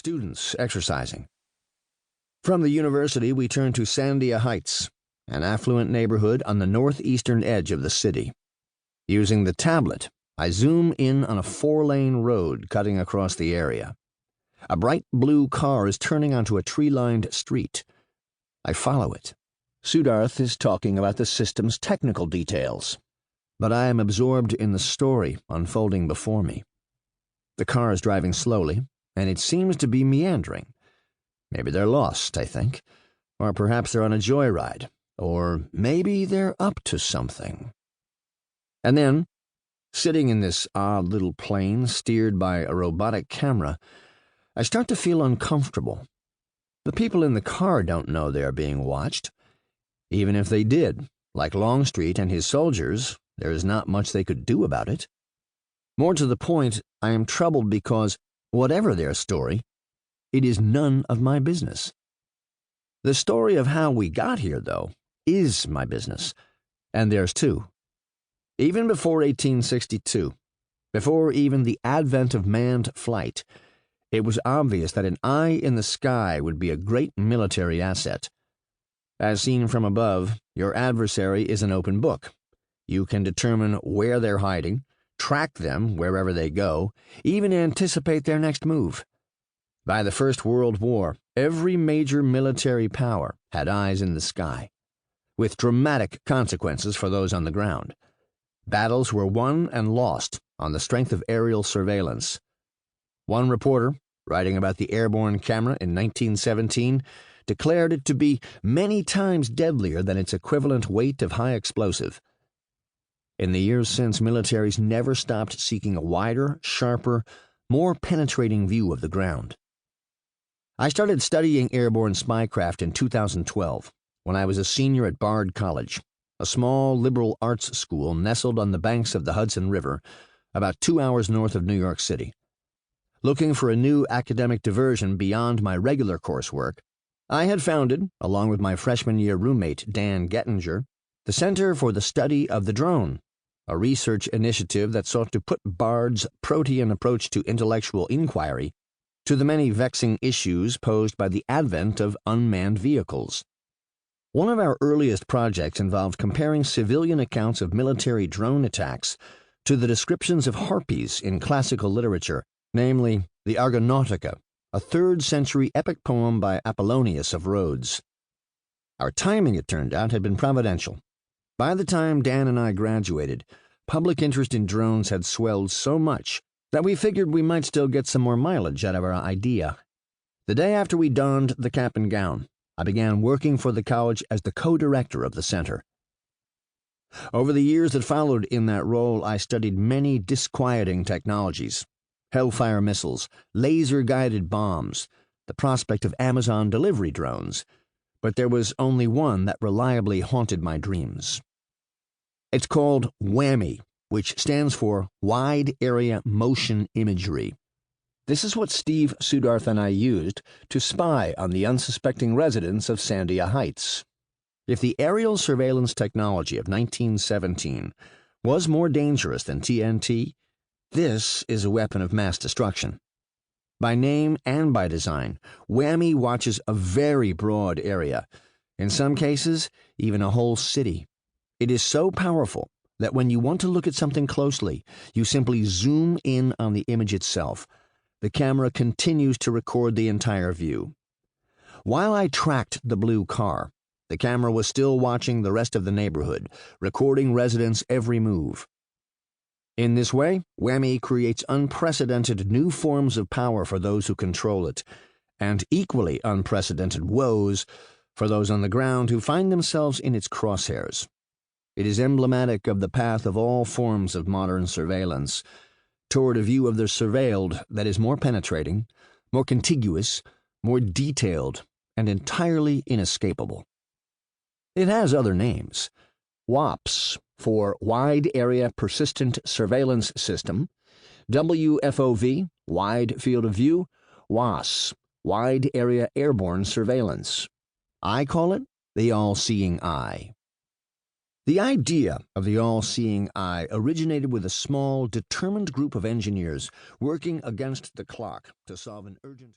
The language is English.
students exercising. From the university, we turned to Sandia Heights, an affluent neighborhood on the northeastern edge of the city. Using the tablet, I zoom in on a 4-lane road cutting across the area. A bright blue car is turning onto a tree-lined street. I follow it. Siddharth is talking about the system's technical details, but I am absorbed in the story unfolding before me. The car is driving slowly, and it seems to be meandering. Maybe they're lost, I think, or perhaps they're on a joyride, or maybe they're up to something. And then, sitting in this odd little plane steered by a robotic camera, I start to feel uncomfortable. The people in the car don't know they are being watched. Even if they did, like Longstreet and his soldiers, there is not much they could do about it. More to the point, I am troubled because, whatever their story, it is none of my business. The story of how we got here, though, is my business, and theirs too. Even before 1862, before even the advent of manned flight, it was obvious that an eye in the sky would be a great military asset. As seen from above, your adversary is an open book. You can determine where they're hiding, track them wherever they go, even anticipate their next move. By the First World War, every major military power had eyes in the sky, with dramatic consequences for those on the ground. Battles were won and lost on the strength of aerial surveillance. One reporter, writing about the airborne camera in 1917, declared it to be many times deadlier than its equivalent weight of high explosive. In the years since, militaries never stopped seeking a wider, sharper, more penetrating view of the ground. I started studying airborne spycraft in 2012, when I was a senior at Bard College, a small liberal arts school nestled on the banks of the Hudson River, about 2 hours north of New York City. Looking for a new academic diversion beyond my regular coursework, I had founded, along with my freshman-year roommate Dan Gettinger, the Center for the Study of the Drone, a research initiative that sought to put Bard's protean approach to intellectual inquiry to the many vexing issues posed by the advent of unmanned vehicles. One of our earliest projects involved comparing civilian accounts of military drone attacks to the descriptions of harpies in classical literature, namely the Argonautica, a 3rd-century epic poem by Apollonius of Rhodes. Our timing, it turned out, had been providential. By the time Dan and I graduated, public interest in drones had swelled so much that we figured we might still get some more mileage out of our idea. The day after we donned the cap and gown, I began working for the college as the co-director of the center. Over the years that followed in that role, I studied many disquieting technologies: Hellfire missiles, laser-guided bombs, the prospect of Amazon delivery drones, but there was only one that reliably haunted my dreams. It's called WAMI, which stands for Wide Area Motion Imagery. This is what Steve Siddharth and I used to spy on the unsuspecting residents of Sandia Heights. If the aerial surveillance technology of 1917 was more dangerous than TNT, this is a weapon of mass destruction. By name and by design, WAMI watches a very broad area, in some cases, even a whole city. It is so powerful that when you want to look at something closely, you simply zoom in on the image itself. The camera continues to record the entire view. While I tracked the blue car, the camera was still watching the rest of the neighborhood, recording residents' every move. In this way, WAMI creates unprecedented new forms of power for those who control it, and equally unprecedented woes for those on the ground who find themselves in its crosshairs. It is emblematic of the path of all forms of modern surveillance, toward a view of the surveilled that is more penetrating, more contiguous, more detailed, and entirely inescapable. It has other names: WAPS, for Wide Area Persistent Surveillance System, WFOV, Wide Field of View, WAS, Wide Area Airborne Surveillance. I call it the all-seeing eye. The idea of the all-seeing eye originated with a small, determined group of engineers working against the clock to solve an urgent